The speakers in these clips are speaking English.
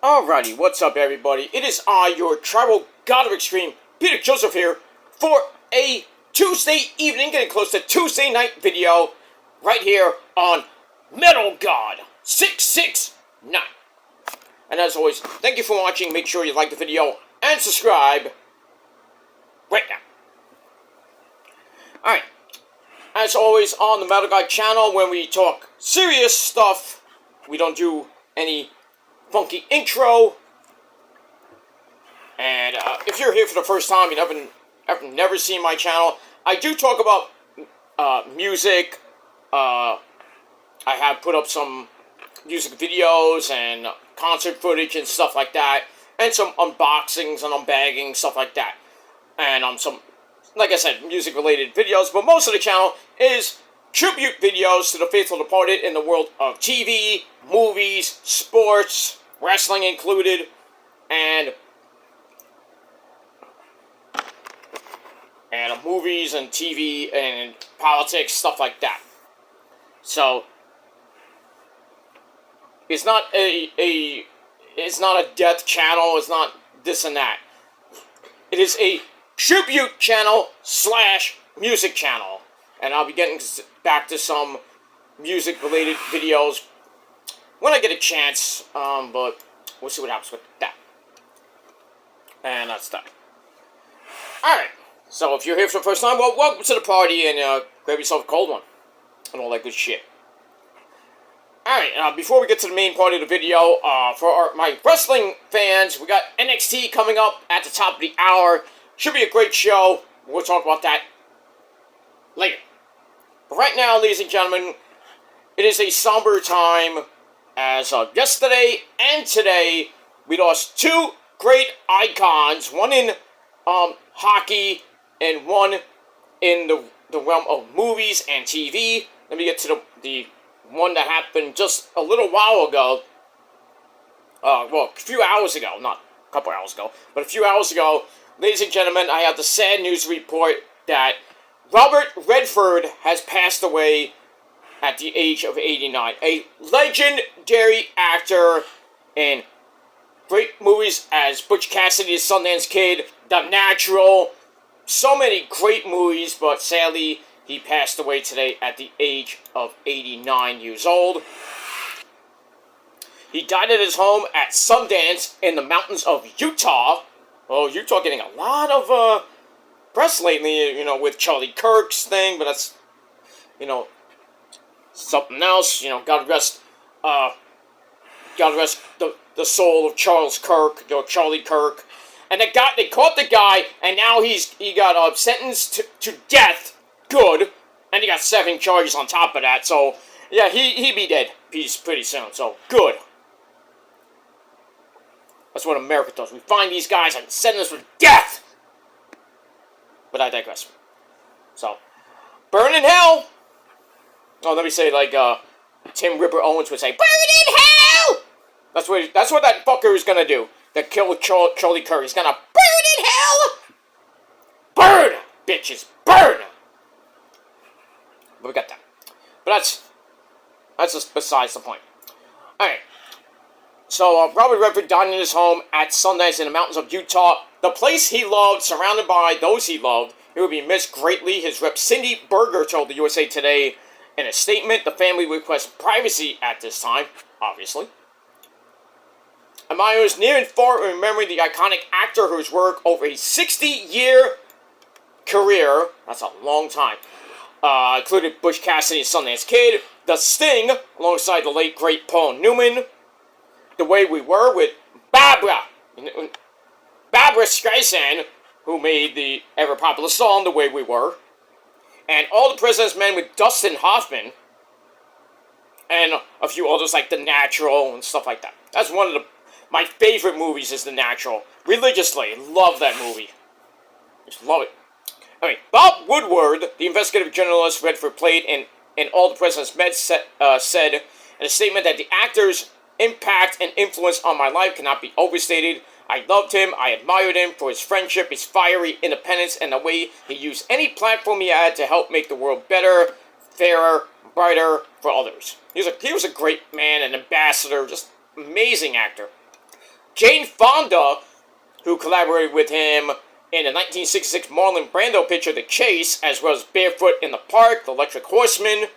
Alrighty, what's up everybody? It is I, your tribal god of extreme, Peter Joseph here, for a Tuesday evening, getting close to Tuesday night video, right here on Metal God 669. And as always, thank you for watching, make sure you like the video, and subscribe, right now. Alright, as always on the Metal God channel, when we talk serious stuff, we don't do any funky intro, and if you're here for the first time, you've never seen my channel, I do talk about music. I have put up some music videos and concert footage and stuff like that, and some unboxings and unbagging, stuff like that, and some, like I said, music related videos, but most of the channel is tribute videos to the faithful departed in the world of TV, movies, sports, wrestling included, and movies and TV and politics, stuff like that. So it's not a death channel, it's not this and that. It is a tribute channel / music channel. And I'll be getting back to some music-related videos when I get a chance, but we'll see what happens with that. And that's that. Alright, so if you're here for the first time, well, welcome to the party, and grab yourself a cold one, and all that good shit. Alright, before we get to the main part of the video, for my wrestling fans, we got NXT coming up at the top of the hour. Should be a great show. We'll talk about that later. But right now, ladies and gentlemen, it is a somber time, as yesterday and today, we lost two great icons, one in hockey and one in the realm of movies and TV. Let me get to the one that happened just a little while ago, well, a few hours ago, not a couple hours ago, but a few hours ago. Ladies and gentlemen, I have the sad news report that Robert Redford has passed away at the age of 89. A legendary actor in great movies as Butch Cassidy's Sundance Kid, The Natural, so many great movies, but sadly, he passed away today at the age of 89 years old. He died at his home at Sundance in the mountains of Utah. Oh, Utah getting a lot of press lately, with Charlie Kirk's thing, but that's, something else. God rest the soul of Charles Kirk, Charlie Kirk. And they caught the guy, and now he got sentenced to death. Good, and he got 7 charges on top of that. So yeah, he be dead pretty soon. So good. That's what America does. We find these guys and sentence them to death. But I digress. So, burn in hell! Oh, let me say like Tim Ripper Owens would say, burn in hell! That's what that fucker is gonna do. That killed Charlie Kirk. He's gonna burn in hell! Burn! Bitches, burn! But we got that. But that's just besides the point. Alright. So, Robert Redford died in his home at Sundance in the mountains of Utah. The place he loved, surrounded by those he loved. He would be missed greatly. His rep, Cindy Berger, told the USA Today in a statement, the family requests privacy at this time, obviously. Admirers near and far remembering the iconic actor whose work over a 60-year career, that's a long time, included Butch Cassidy's Sundance Kid, The Sting, alongside the late, great Paul Newman, The Way We Were with Barbra Streisand, who made the ever-popular song, The Way We Were, and All the President's Men with Dustin Hoffman, and a few others like The Natural and stuff like that. That's one of my favorite movies is The Natural. Religiously, love that movie. Just love it. Anyway, Bob Woodward, the investigative journalist Redford played in All the President's Men, said in a statement that the actor's impact and influence on my life cannot be overstated. I loved him, I admired him for his friendship, his fiery independence, and the way he used any platform he had to help make the world better, fairer, brighter for others. He was a great man, an ambassador, just amazing actor. Jane Fonda, who collaborated with him in the 1966 Marlon Brando picture The Chase, as well as Barefoot in the Park, The Electric Horseman.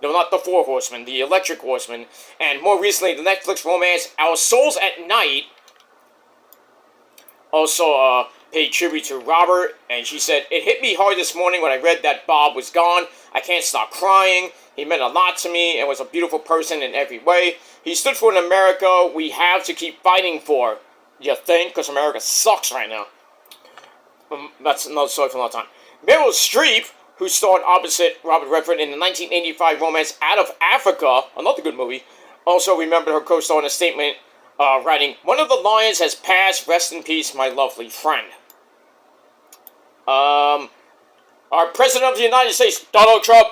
No, not The Four Horsemen, The Electric Horseman. And more recently, the Netflix romance Our Souls at Night. Also paid tribute to Robert, and she said, "It hit me hard this morning when I read that Bob was gone. I can't stop crying. He meant a lot to me and was a beautiful person in every way. He stood for an America we have to keep fighting for." You think? Because America sucks right now. That's another story for another time. Meryl Streep, who starred opposite Robert Redford in the 1985 romance Out of Africa, another good movie, also remembered her co-star in a statement writing, "One of the lions has passed. Rest in peace, my lovely friend." Our President of the United States, Donald Trump,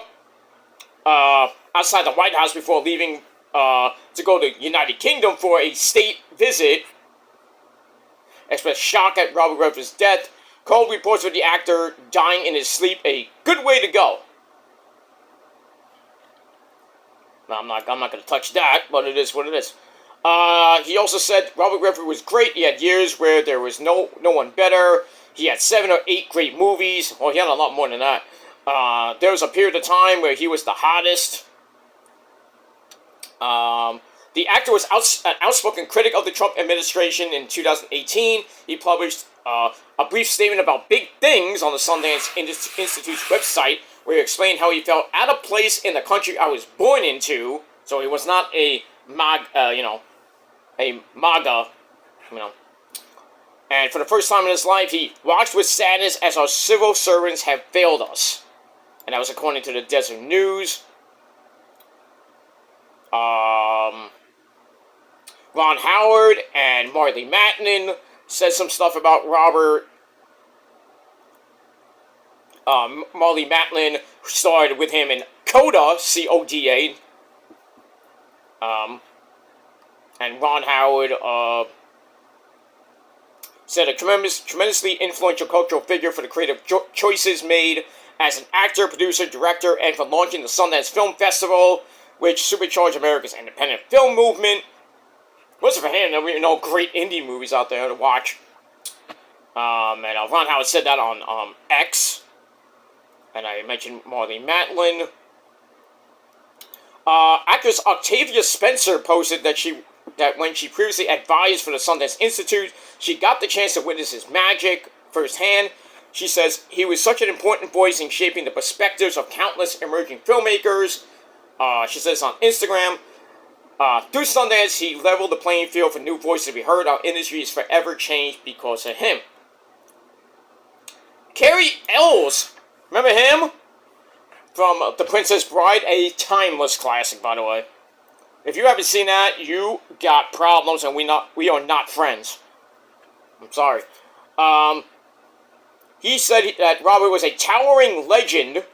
outside the White House before leaving to go to the United Kingdom for a state visit, expressed shock at Robert Redford's death, called reports of the actor dying in his sleep a good way to go. Now, I'm not going to touch that, but it is what it is. He also said Robert Redford was great. He had years where there was no one better. He had 7 or 8 great movies. Well, he had a lot more than that. There was a period of time where he was the hottest. The actor was an outspoken critic of the Trump administration. In 2018, he published a brief statement about big things on the Sundance Institute's website, where he explained how he felt out of place in the country I was born into. So he was not a MAGA, And for the first time in his life, he watched with sadness as our civil servants have failed us. And that was according to the Desert News. Ron Howard and Marley Matlin said some stuff about Robert. Marley Matlin starred with him in Coda, C-O-D-A. And Ron Howard said a tremendously influential cultural figure for the creative choices made as an actor, producer, director, and for launching the Sundance Film Festival, which supercharged America's independent film movement. Wasn't for him, there were no great indie movies out there to watch. And Ron Howard said that on X. And I mentioned Marley Matlin. Actress Octavia Spencer posted that when she previously advised for the Sundance Institute, she got the chance to witness his magic firsthand. She says, "He was such an important voice in shaping the perspectives of countless emerging filmmakers." She says on Instagram, "Through Sundance, he leveled the playing field for new voices to be heard. Our industry is forever changed because of him." Cary Elwes, remember him? From The Princess Bride, a timeless classic, by the way. If you haven't seen that, you got problems, and we are not friends. I'm sorry. He said that Robert was a towering legend,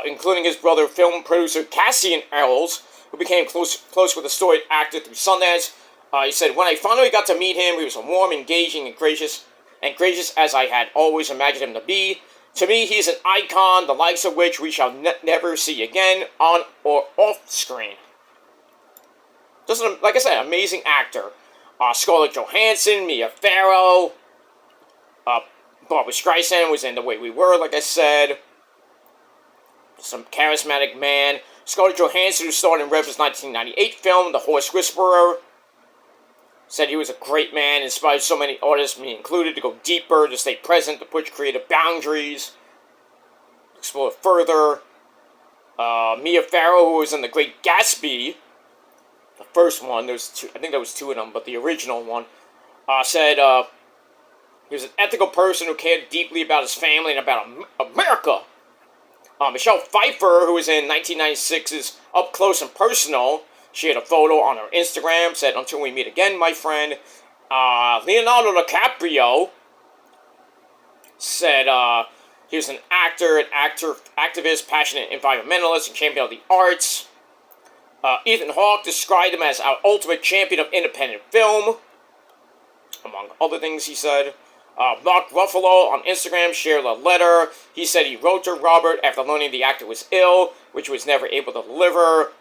including his brother, film producer Cassian Elwes, who became close with the storied actor through Sundance. He said, "When I finally got to meet him, he was warm, engaging, and gracious as I had always imagined him to be. To me, he's an icon, the likes of which we shall never see again, on or off screen." Just, like I said, amazing actor. Scarlett Johansson, Mia Farrow, Barbra Streisand was in The Way We Were, like I said. Some charismatic man. Scarlett Johansson, who starred in Redford's 1998 film, The Horse Whisperer, said he was a great man, inspired so many artists, me included, to go deeper, to stay present, to push creative boundaries, explore further. Mia Farrow, who was in The Great Gatsby, the first one, I think there was 2 of them, but the original one, said he was an ethical person who cared deeply about his family and about America. Michelle Pfeiffer, who was in 1996's Up Close and Personal, she had a photo on her Instagram, said, "Until we meet again, my friend." Leonardo DiCaprio said he was an actor, activist, passionate environmentalist, and champion of the arts. Ethan Hawke described him as our ultimate champion of independent film, among other things he said. Mark Ruffalo on Instagram shared a letter. He said he wrote to Robert after learning the actor was ill, which he was never able to deliver.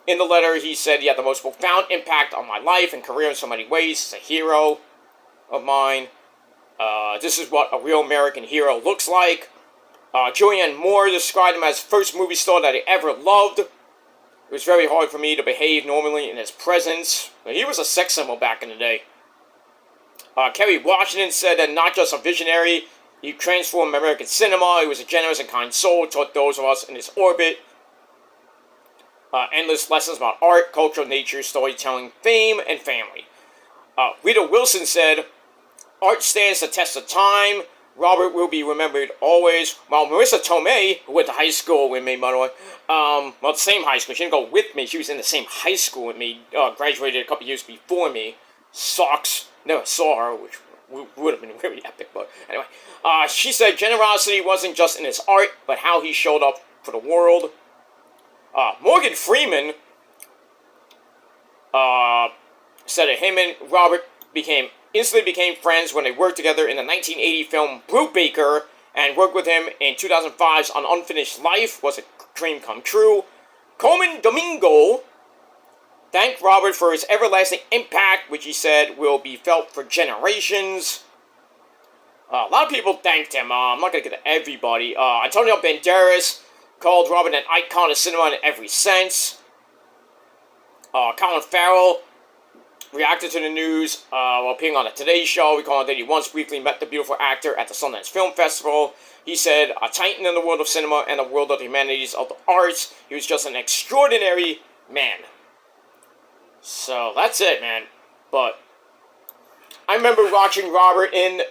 In the letter, he said he had the most profound impact on my life and career in so many ways. He's a hero of mine. This is what a real American hero looks like. Julianne Moore described him as the first movie star that I ever loved. It was very hard for me to behave normally in his presence. He was a sex symbol back in the day. Kerry Washington said that not just a visionary, he transformed American cinema. He was a generous and kind soul, taught those of us in his orbit endless lessons about art, culture, nature, storytelling, fame, and family. Rita Wilson said, art stands the test of time. Robert will be remembered always. While Marissa Tomei, who went to high school with me, by the way, well, the same high school. She didn't go with me. She was in the same high school with me. Graduated a couple years before me. Sucks. Never saw her, which would have been really epic. But anyway, she said generosity wasn't just in his art, but how he showed up for the world. Morgan Freeman said that him and Robert instantly became friends when they worked together in the 1980 film Brubaker, and worked with him in 2005's An Unfinished Life was a dream come true. Coleman Domingo thanked Robert for his everlasting impact, which he said will be felt for generations. A lot of people thanked him. I'm not going to get to everybody. Antonio Banderas called Robert an icon of cinema in every sense. Colin Farrell reacted to the news while appearing on the Today Show, recalling that he once briefly met the beautiful actor at the Sundance Film Festival. He said, a titan in the world of cinema and the world of the humanities of the arts. He was just an extraordinary man. So, that's it, man. But I remember watching Robert in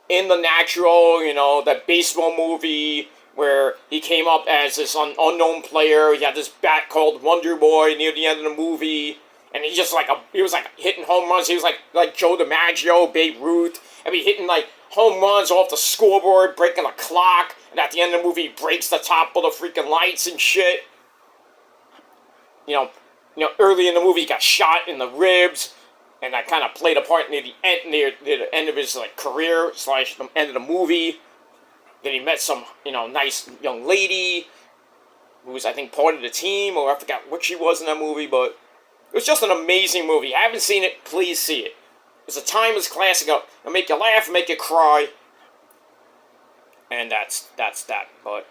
The Natural, you know, that baseball movie where he came up as this unknown player. He had this bat called Wonder Boy near the end of the movie. And he just he was hitting home runs. He was like Joe DiMaggio, Babe Ruth. And he hitting home runs off the scoreboard, breaking the clock. And at the end of the movie, he breaks the top of the freaking lights and shit. You know, early in the movie, he got shot in the ribs. And that kind of played a part near the end of his career / the end of the movie. Then he met some, nice young lady who was, I think, part of the team, or I forgot what she was in that movie, but it was just an amazing movie. If you haven't seen it, please see it. It's a timeless classic. It'll make you laugh, make you cry. And that's that. But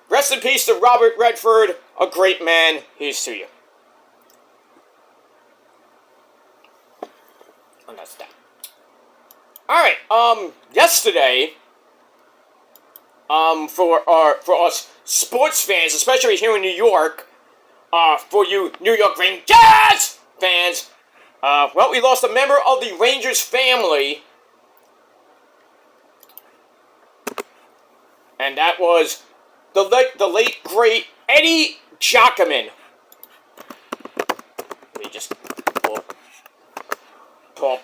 rest in peace to Robert Redford, a great man. Here's to you. And that's that. Alright, yesterday, for us sports fans, especially here in New York, for you New York Rangers fans, well, we lost a member of the Rangers family, and that was the late great Eddie GIOCOMAN. Let me just pull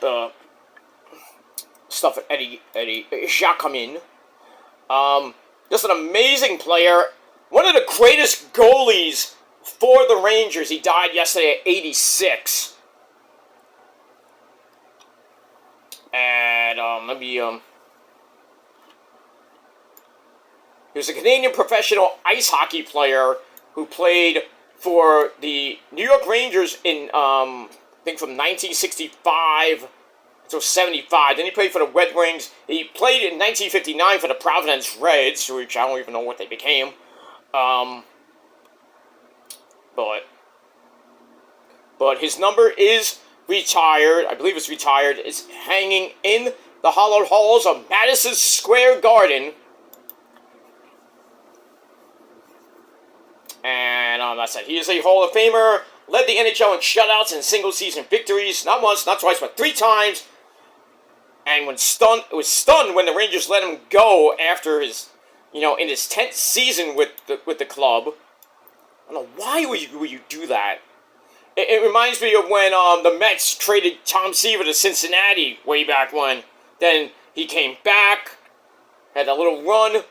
up stuff at Eddie GIOCOMAN. Just an amazing player. One of the greatest goalies for the Rangers. He died yesterday at 86. And, he was a Canadian professional ice hockey player who played for the New York Rangers in, I think from 1965 until 75. Then he played for the Red Wings. He played in 1959 for the Providence Reds, which I don't even know what they became. But his number is retired. I believe it's retired. It's hanging in the hallowed halls of Madison Square Garden. And that's it. He is a Hall of Famer. Led the NHL in shutouts and single-season victories. Not once, not twice, but 3 times. And was stunned when the Rangers let him go after his, in his 10th season with the club. I don't know, why would you do that? It reminds me of when the Mets traded Tom Seaver to Cincinnati way back when. Then he came back, had a little run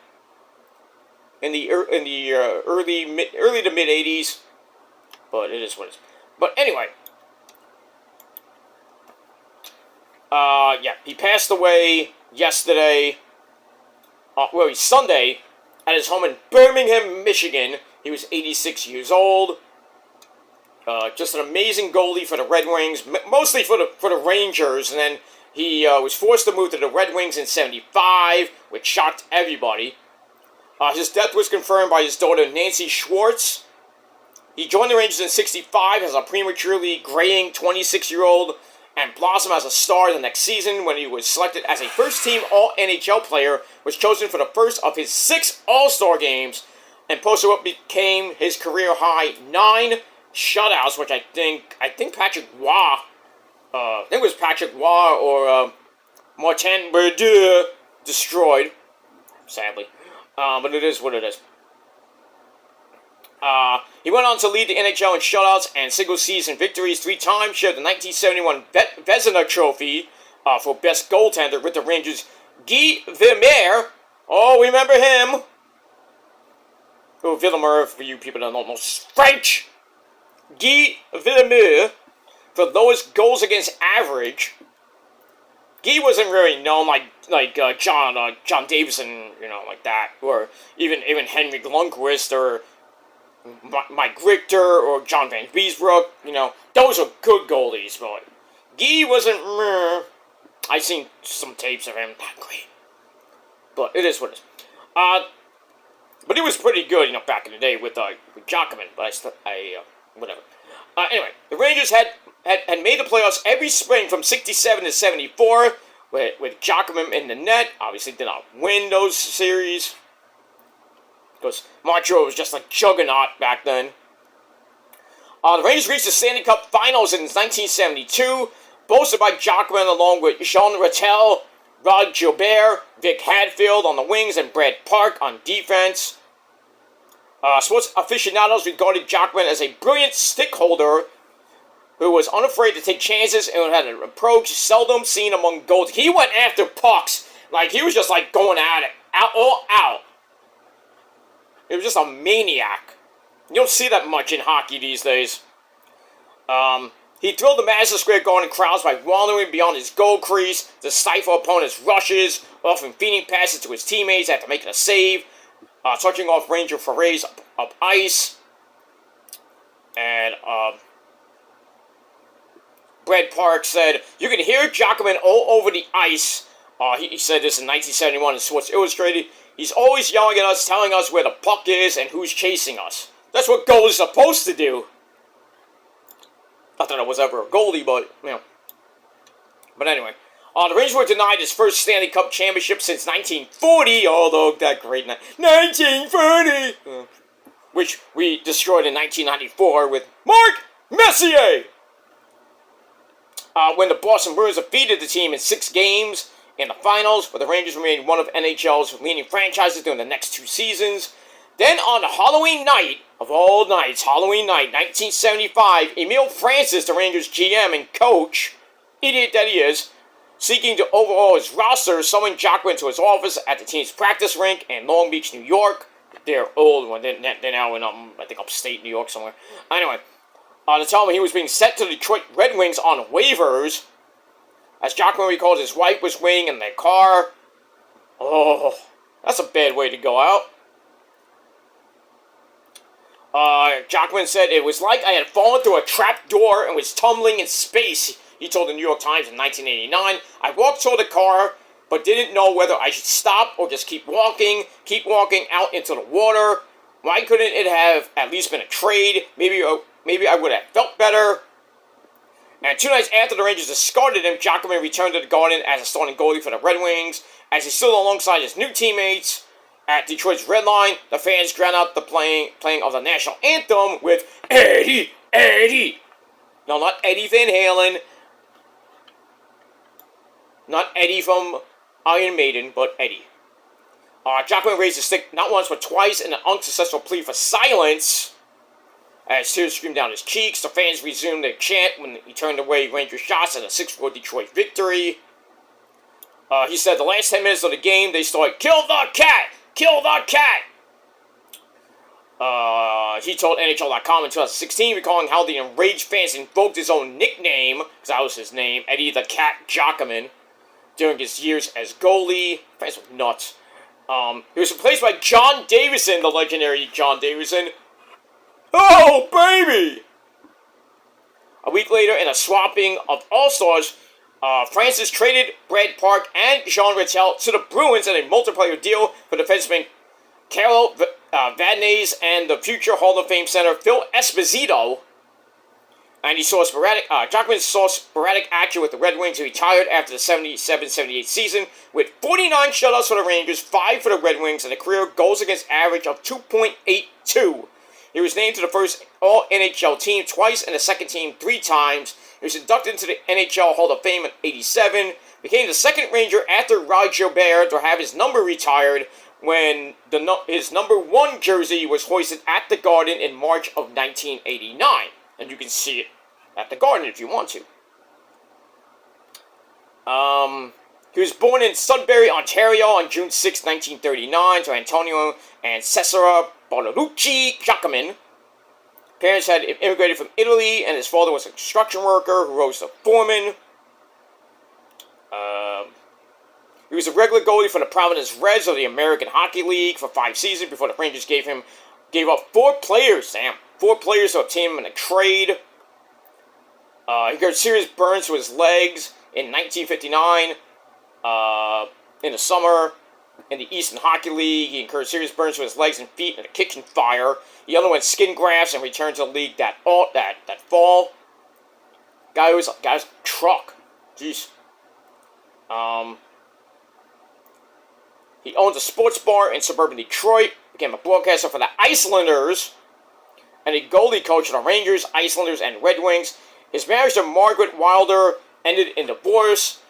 in the early to mid 80s. But it is what it is. But anyway, he passed away yesterday. Sunday at his home in Birmingham, Michigan. He was 86 years old. Just an amazing goalie for the Red Wings, mostly for the Rangers, and then he was forced to move to the Red Wings in '75, which shocked everybody. His death was confirmed by his daughter Nancy Schwartz. He joined the Rangers in '65 as a prematurely graying 26-year-old and blossomed as a star the next season when he was selected as a first-team All-NHL player, was chosen for the first of his 6 All-Star games, and posted what became his career-high 9 shutouts, which I think Patrick Waugh, I think it was Patrick Waugh or Martin Brodeur destroyed, sadly. But it is what it is. He went on to lead the NHL in shutouts and single-season victories 3 times, shared the 1971 Vezina Trophy for Best Goaltender with the Rangers' Guy Vermeer. Oh, remember him? Oh, Villemeur, for you people that don't know French. Guy Vermeer for lowest goals against average. Guy wasn't really known like John Davison, like that, or even Henrik Lundqvist or Mike Richter or John Van Beesbrook. Those are good goalies, but Guy wasn't. I've seen some tapes of him, not great, but it is what it is. But he was pretty good, back in the day with GIOCOMAN. But whatever. Anyway, the Rangers had made the playoffs every spring from '67 to '74 with GIOCOMAN in the net. Obviously, did not win those series because Montreal was just like juggernaut back then. The Rangers reached the Stanley Cup Finals in 1972, boasted by GIOCOMAN along with Jean Rattel, Rod Gilbert, Vic Hadfield on the wings, and Brad Park on defense. Sports aficionados regarded GIOCOMAN as a brilliant stick holder who was unafraid to take chances and had an approach seldom seen among goals. He went after pucks. Like, he was just like going at it. All out. He was just a maniac. You don't see that much in hockey these days. He thrilled the Madison Square Garden crowds by wandering beyond his goal crease to stifle opponents' rushes, often feeding passes to his teammates after making a save, touching off Ranger forays up ice. And Brad Park said, "You can hear GIOCOMAN all over the ice." He said this in 1971 in Sports Illustrated. "He's always yelling at us, telling us where the puck is and who's chasing us. That's what goalies are supposed to do." Not that I was ever a goalie, but, But anyway, the Rangers were denied his first Stanley Cup championship since 1940, although that great 1940, which we destroyed in 1994 with Mark Messier. When the Boston Bruins defeated the team in 6 games in the finals, but the Rangers remained one of NHL's leading franchises during the next 2 seasons. Then on Halloween night, of all nights, Halloween night, 1975, Emile Francis, the Rangers GM and coach, idiot that he is, seeking to overhaul his roster, summoned GIOCOMAN to his office at the team's practice rink in Long Beach, New York. They're old one. They're now in, I think, upstate New York somewhere. Anyway, to tell him he was being sent to the Detroit Red Wings on waivers. As GIOCOMAN recalled, his wife was waiting in their car. Oh, that's a bad way to go out. GIOCOMAN said, "It was like I had fallen through a trap door and was tumbling in space," he told the New York Times in 1989. "I walked toward the car, but didn't know whether I should stop or just keep walking out into the water. Why couldn't it have at least been a trade? Maybe I would have felt better." And 2 nights after the Rangers discarded him, GIOCOMAN returned to the Garden as a starting goalie for the Red Wings. As he stood alongside his new teammates at Detroit's Red Line, the fans drowned out the playing of the national anthem with "Eddie, Eddie." No, not Eddie Van Halen. Not Eddie from Iron Maiden, but Eddie. GIOCOMAN raised his stick not once but twice in an unsuccessful plea for silence. As tears streamed down his cheeks, the fans resumed their chant when he turned away Ranger shots in a 6-4 Detroit victory. He said the last 10 minutes of the game, they started, "Kill the cat! Kill the cat!" He told NHL.com in 2016, recalling how the enraged fans invoked his own nickname, because that was his name, Eddie the Cat GIOCOMAN, during his years as goalie. Fans were nuts. He was replaced by John Davison, the legendary John Davison. "Oh, baby!" A week later, in a swapping of All-Stars, Francis traded Brad Park and Jean Rattel to the Bruins in a multiplayer deal for defenseman Carol Vadnais and the future Hall of Fame center Phil Esposito. And GIOCOMAN saw sporadic action with the Red Wings. He retired after the 77-78 season with 49 shutouts for the Rangers, 5 for the Red Wings, and a career goals against average of 2.82. He was named to the first All-NHL team twice and the second team 3 times. He was inducted into the NHL Hall of Fame in '87. Became the second Ranger after Rod Gilbert to have his number retired when his number 1 jersey was hoisted at the Garden in March of 1989. And you can see it at the Garden if you want to. He was born in Sudbury, Ontario on June 6, 1939 to Antonio and Cesara Bartolucci GIOCOMAN. Parents had immigrated from Italy, and his father was a construction worker who rose to foreman. He was a regular goalie for the Providence Reds of the American Hockey League for 5 seasons before the Rangers gave up 4 players. 4 players to obtain him in a trade. He got serious burns to his legs in 1959. In the summer, in the Eastern Hockey League, he incurred serious burns to his legs and feet in a kitchen fire. He underwent skin grafts and returned to the league that fall. Guy was a truck. Jeez. He owns a sports bar in suburban Detroit. Became a broadcaster for the Icelanders and a goalie coach for the Rangers, Icelanders, and Red Wings. His marriage to Margaret Wilder ended in divorce.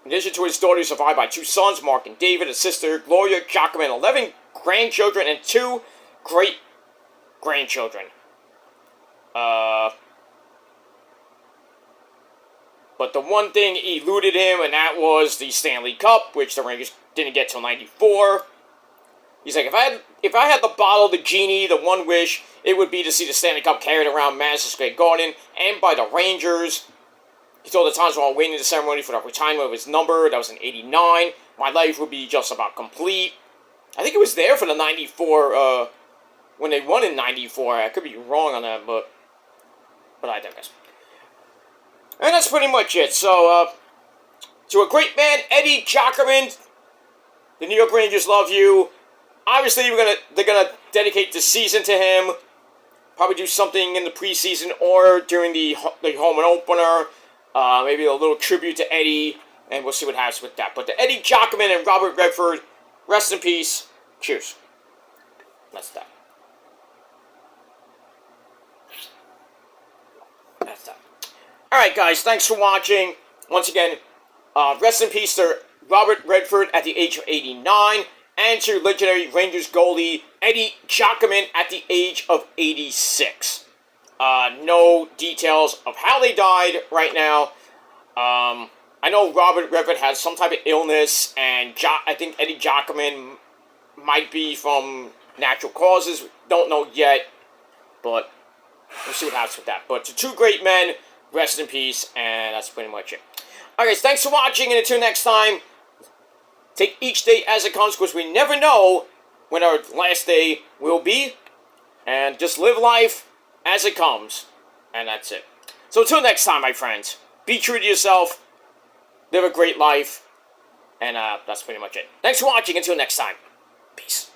In addition to his daughter, he survived by 2 sons, Mark and David, a sister, Gloria GIOCOMAN, 11 grandchildren, and 2 great-grandchildren. But the one thing eluded him, and that was the Stanley Cup, which the Rangers didn't get till '94. He's like, if I had the bottle, the genie, the one wish, it would be to see the Stanley Cup carried around Madison Square Garden and by the Rangers. He told the Times while waiting the ceremony for the retirement of his number, that was in '89, my life would be just about complete. I think it was there for the '94, when they won in '94. I could be wrong on that, but I digress. And that's pretty much it. So, to a great man, Eddie GIOCOMAN, the New York Rangers love you. Obviously, they're gonna dedicate the season to him. Probably do something in the preseason or during the home and opener. Maybe a little tribute to Eddie, and we'll see what happens with that. But to Eddie GIOCOMAN and Robert Redford, rest in peace. Cheers. That's that. That's that. Alright, guys, thanks for watching. Once again, rest in peace to Robert Redford at the age of 89, and to legendary Rangers goalie Eddie GIOCOMAN at the age of 86. No details of how they died right now. I know Robert Redford has some type of illness, and I think Eddie GIOCOMAN might be from natural causes. Don't know yet, but we'll see what happens with that. But to 2 great men, rest in peace, and that's pretty much it. Alright, guys, thanks for watching, and until next time, take each day as it comes, because we never know when our last day will be, and just live life as it comes, and that's it. So until next time, my friends, be true to yourself, live a great life, and that's pretty much it. Thanks for watching, until next time, peace.